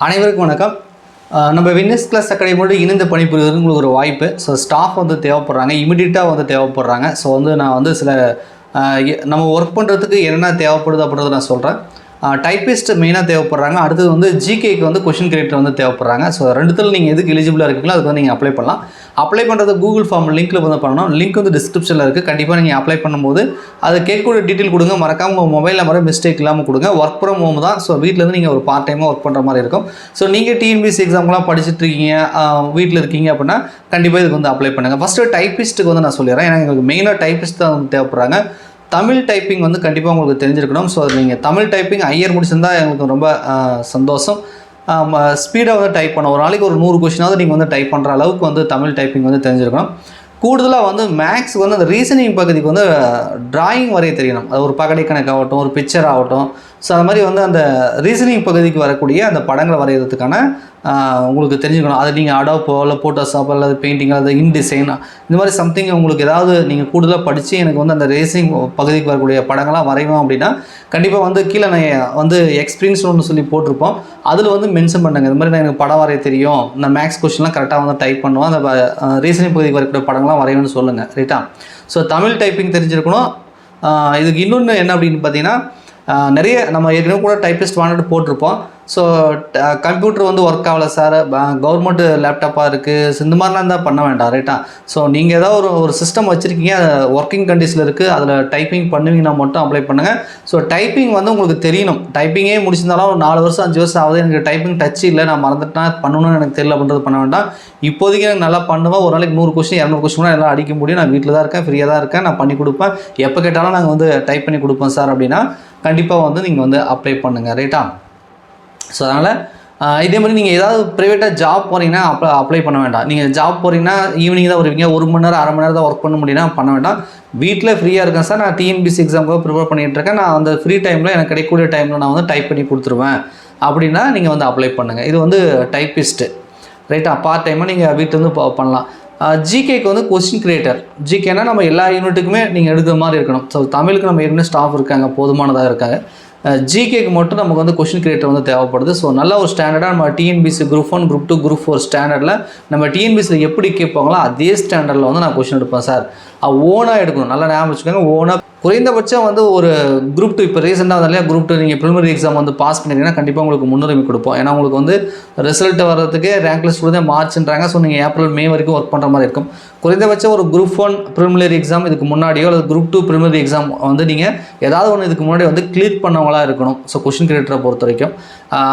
அனைவருக்கும் வணக்கம். நம்ம வின்னர்ஸ் கிளாஸ் அகாடமியோடு இணைந்து பணிபுரிவதற்கு உங்களுக்கு ஒரு வாய்ப்பு. ஸோ ஸ்டாஃப் வந்து தேவைப்படுறாங்க, இமிடியட்டாக வந்து தேவைப்படுறாங்க. ஸோ வந்து நான் வந்து சில நம்ம ஒர்க் பண்ணுறதுக்கு என்னென்ன தேவைப்படுது அப்படின்றத நான் சொல்கிறேன். டைப்பிஸ்ட் மெயினாக தேவைப்படுறாங்க. அடுத்தது வந்து ஜிகேக்கு வந்து கொஷின் கிரியேட்டர் வந்து தேவைப்படுறாங்க. ஸோ ரெண்டுத்தில் நீங்கள் எதுக்கு எலிஜிபிளாக இருக்கீங்களோ அதுக்கு வந்து நீங்கள் அப்ளை பண்ணலாம். அப்ளை பண்ணுறது கூகுள் ஃபார்ம் லிங்க்கில் வந்து பண்ணணும். லிங்க் வந்து டிஸ்கிரிப்ஷனில் இருக்குது. கண்டிப்பாக நீங்கள் அப்ளை பண்ணும்போது அதை கேட்கக்கூடிய டீட்டெயில் கொடுங்க. மறக்காமல் உங்கள் மொபைல் நம்பரை மிஸ்டேக் இல்லாமல் கொடுங்க. ஒர்க் ஃப்ரம் ஹோம் தான். ஸோ வீட்டிலேருந்து நீங்கள் ஒரு பார்ட் டைமாக ஒர்க் பண்ணுற மாதிரி இருக்கும். ஸோ நீங்கள் டிஎன்பிஎஸ்சி எக்ஸாம்லாம் படிச்சுட்டு இருக்கீங்க, வீட்டில் இருக்கீங்க அப்படின்னா கண்டிப்பாக இதுக்கு வந்து அப்ளை பண்ணுங்கள். ஃபஸ்ட்டு டைப்பிஸ்ட்டுக்கு வந்து நான் சொல்லிடுறேன். ஏன்னா எங்களுக்கு மெயினாக டைப்பிஸ்ட் தான் வந்து தேவைப்படுறாங்க. தமிழ் டைப்பிங் வந்து கண்டிப்பாக உங்களுக்கு தெரிஞ்சிருக்கணும். ஸோ நீங்கள் தமிழ் டைப்பிங் ஐயர் முடிச்சிருந்தால் எங்களுக்கு ரொம்ப சந்தோஷம். ஸ்பீடாக வந்து டைப் பண்ண ஒரு நாளைக்கு ஒரு 100 கொஷினாவது நீங்கள் வந்து டைப் பண்ணுற அளவுக்கு வந்து தமிழ் டைப்பிங் வந்து தெரிஞ்சிருக்கணும். கூடுதலாக வந்து மேக்ஸ் வந்து அந்த ரீசனிங் பகுதிக்கு வந்து ட்ராயிங் வரைய தெரியணும். அது ஒரு பகடை கணக்காகட்டும், ஒரு பிக்சர் ஆகட்டும். ஸோ அது மாதிரி வந்து அந்த ரீசனிங் பகுதிக்கு வரக்கூடிய அந்த படங்களை வரைகிறதுக்கான உங்களுக்கு தெரிஞ்சுக்கணும். அது நீங்கள் அடோப்போ இல்லை ஃபோட்டோஷாப் அல்லது பெயிண்டிங் அல்லது இன்டிசைன் இந்த மாதிரி சம்திங் உங்களுக்கு ஏதாவது நீங்கள் கூடுதலாக படித்து எனக்கு வந்து அந்த ரேசிங் பகுதிக்கு வரக்கூடிய படங்கள்லாம் வரையணும் அப்படின்னா கண்டிப்பாக வந்து கீழே நான் வந்து எக்ஸ்பீரியன்ஸ் ஒன்று சொல்லி போட்டிருப்போம். அதில் வந்து மென்ஷன் பண்ணுங்கள். இந்த மாதிரி நான் எனக்கு படம் வரைய தெரியும், நான் மேக்ஸ் கொஸ்டின்லாம் கரெக்டாக வந்து டைப் பண்ணுவோம், அந்த ரீசனிங் பகுதிக்கு வரக்கூடிய படங்கள்லாம் வரையணும்னு சொல்லுங்கள். ரைட்டா? ஸோ தமிழ் டைப்பிங் தெரிஞ்சிருக்கணும். இதுக்கு இன்னொன்று என்ன அப்படின்னு பார்த்தீங்கன்னா, நிறைய நம்ம ஏற்கனவே கூட டைப்பிஸ்ட் வாங்கிட்டு போட்டிருப்போம். ஸோ கம்ப்யூட்டர் வந்து ஒர்க் ஆகலை சார், கவர்மெண்ட் லேப்டாப்பாக இருக்குது, இந்த மாதிரிலாம் தான் பண்ண வேண்டாம். ரைட்டா? ஸோ நீங்கள் ஏதாவது ஒரு சிஸ்டம் வச்சுருக்கீங்க, ஒர்க்கிங் கண்டிஷனில் இருக்குது, அதில் டைப்பிங் பண்ணுவீங்கன்னா மட்டும் அப்ளை பண்ணுங்கள். ஸோ டைப்பிங் வந்து உங்களுக்கு தெரியணும். டைப்பிங்கே முடிச்சிருந்தாலும் ஒரு 4 வருஷம் 5 வருஷம் ஆகுது, எனக்கு டைப்பிங் டச் இல்லை, நான் மறந்துட்டேன், பண்ணணும்னு எனக்கு தெரியல அப்படின்றது பண்ண வேண்டாம். இப்போதைக்கு எனக்கு நல்லா பண்ணுவேன். ஒரு நாளைக்கு 100 கொஸ்டின் 200 கொஸ்டின் கூட எல்லாம் அடிக்க முடியும். நான் வீட்டில் தான் இருக்கேன், ஃப்ரீயாக தான் இருக்கேன், நான் பண்ணி கொடுப்பேன், எப்போ கேட்டாலும் நாங்கள் வந்து டைப் பண்ணி கொடுப்போம் சார் அப்படின்னா கண்டிப்பாக வந்து நீங்கள் வந்து அப்ளை பண்ணுங்கள். ரைட்டா? ஸோ அதனால் இதே மாதிரி நீங்கள் ஏதாவது ப்ரைவேட்டாக ஜாப் போகிறீங்கன்னா அப்ளை பண்ண வேண்டாம். நீங்கள் ஜாப் போகிறீங்கன்னா ஈவினிங் தான் வருவீங்க, 1 மணி நேரம் 1/2 மணி நேரம் தான் ஒர்க் பண்ண முடியும்னா பண்ண வேண்டாம். வீட்டில் ஃப்ரீயாக இருக்கேன் சார், நான் டிஎன்பிஎஸ்சி எக்ஸாமுக்காக ப்ரிப்பேர் பண்ணிகிட்டு இருக்கேன், நான் அந்த ஃப்ரீ டைமில் எனக்கு கிடைக்கக்கூடிய டைமில் நான் வந்து டைப் பண்ணி கொடுத்துருவேன் அப்படின்னா நீங்கள் வந்து அப்ளை பண்ணுங்கள். இது வந்து டைப்பிஸ்ட்டு. ரைட்டா? பார்ட் டைமாக நீங்கள் வீட்டிலேருந்து பண்ணலாம். ஜிகேக்கு வந்து கொஸ்டின் கிரியேட்டர். ஜிகேனா நம்ம எல்லா யூனிட்டுக்குமே நீங்கள் எடுக்கிற மாதிரி இருக்கணும். ஸோ தமிழுக்கு நம்ம ஏற்கனவே ஸ்டாஃப் இருக்காங்க, போதுமானதாக இருக்காங்க. ஜிகேக்கு மட்டும் நமக்கு வந்து கொஸ்டின் கிரியேட்டர் வந்து தேவைப்படுது. ஸோ நல்ல ஒரு ஸ்டாண்டர்டாக நம்ம டிஎன்பிஎஸ்சி குரூப் 1 குரூப் 2 குரூப் 4 ஸ்டாண்டர்டில் நம்ம டிஎன்பிஎஸ்சியில் எப்படி கேட்பாங்களோ அதே ஸ்டாண்டர்டில் வந்து நான் கொஸ்டின் எடுப்பேன் சார். ஓனாக எடுக்கணும். நல்லா ஞாபகம் வச்சுக்கோங்க. ஓனாக குறைந்தபட்சம் வந்து ஒரு குரூப் 2 இப்போ ரீசெண்டாக வந்து இல்லையா குரூப் 2 நீங்கள் ப்ரிலிமினரி எக்ஸாம் வந்து பாஸ் பண்ணிங்கன்னா கண்டிப்பாக உங்களுக்கு முன்னுரிமை கொடுப்போம். ஏன்னா உங்களுக்கு வந்து ரிசல்ட் வர்றதுக்கு ரேங்க் லிஸ்ட் கூட மார்ச்ன்றாங்க. ஸோ நீங்கள் ஏப்ரல் மே வரைக்கும் ஒர்க் பண்ணுற மாதிரி இருக்கும். குறைந்தபட்சம் ஒரு குரூப் 1 ப்ரிலிமினரி எக்ஸாம் இதுக்கு முன்னாடியோ அல்லது குரூப் 2 ப்ரிலிமினரி எக்ஸாம் வந்து நீங்கள் ஏதாவது ஒன்று இதுக்கு முன்னாடி வந்து கிளியர் பண்ணவங்களாக இருக்கணும். ஸோ கொஸ்டின் கிரியேட்டரை பொறுத்த வரைக்கும்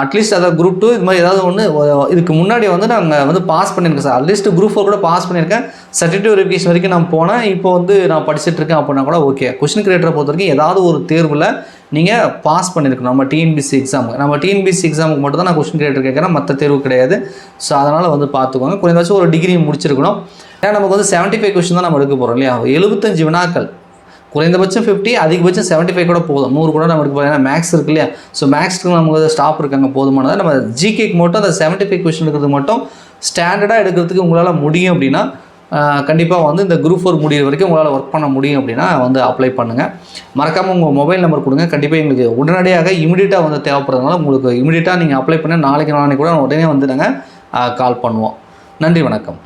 அட்லீஸ்ட் அதாவது குரூப் 2 இது மாதிரி ஏதாவது ஒன்று இதுக்கு முன்னாடி வந்து நாங்கள் வந்து பாஸ் பண்ணியிருக்கேன் சார், அட்லீஸ்ட் குரூப் 4 கூட பாஸ் பண்ணியிருக்கேன், சர்டிஃபிகேட் வெரிஃபிகேஷன் வரைக்கும் நான் போனேன், இப்போ வந்து நான் படிச்சுட்டு இருக்கேன் அப்படின்னா கூட ஓகே. கொஸ்டின் கிரியேட்டரை பொறுத்த வரைக்கும் ஏதாவது ஒரு தேர்வில் நீங்கள் பாஸ் பண்ணியிருக்கணும். நம்ம டிஎன்பிஎஸ்சி எக்ஸாமுக்கு மட்டும் தான் நான் கொஸ்டின் கிரியேட்டர் கேட்குறேன், மற்ற தேர்வு கிடையாது. ஸோ அதனால் வந்து பார்த்துக்கோங்க. குறைந்தபட்சம் ஒரு டிகிரி முடிச்சிருக்கணும். ஏன்னா நமக்கு வந்து 75 கொஸ்டின் தான் நம்ம எடுக்க போகிறோம் இல்லையா? 75 வினாக்கள், குறைந்தபட்சம் 50, அதிகபட்சம் 75 கூட போதும். 100 கூட நம்ம எடுக்க போகிறோம். ஏன்னா மேக்ஸ் இருக்கு இல்லையா? ஸோ மேக்ஸ்க்கு நமக்கு ஸ்டாஃப் இருக்காங்க போதுமானதாக. நம்ம ஜிகேக்கு மட்டும் அந்த 75 கொஸ்டின் எடுக்கிறது மட்டும் ஸ்டாண்டர்டாக எடுக்கிறதுக்கு உங்களால் முடியும் அப்படின்னா கண்டிப்பாக வந்து இந்த குரூப் 4 முடிகிற வரைக்கும் உங்களால் ஒர்க் பண்ண முடியும் அப்படின்னா வந்து அப்ளை பண்ணுங்கள். மறக்காமல் உங்கள் மொபைல் நம்பர் கொடுங்க. கண்டிப்பாக எங்களுக்கு உடனடியாக இமீடியட்டாக வந்து தேவைப்படுறதுனால உங்களுக்கு இமீடியட்டாக நீங்கள் அப்ளை பண்ண நாளைக்கு கூட உடனே வந்து நாங்கள் கால் பண்ணுவோம். நன்றி, வணக்கம்.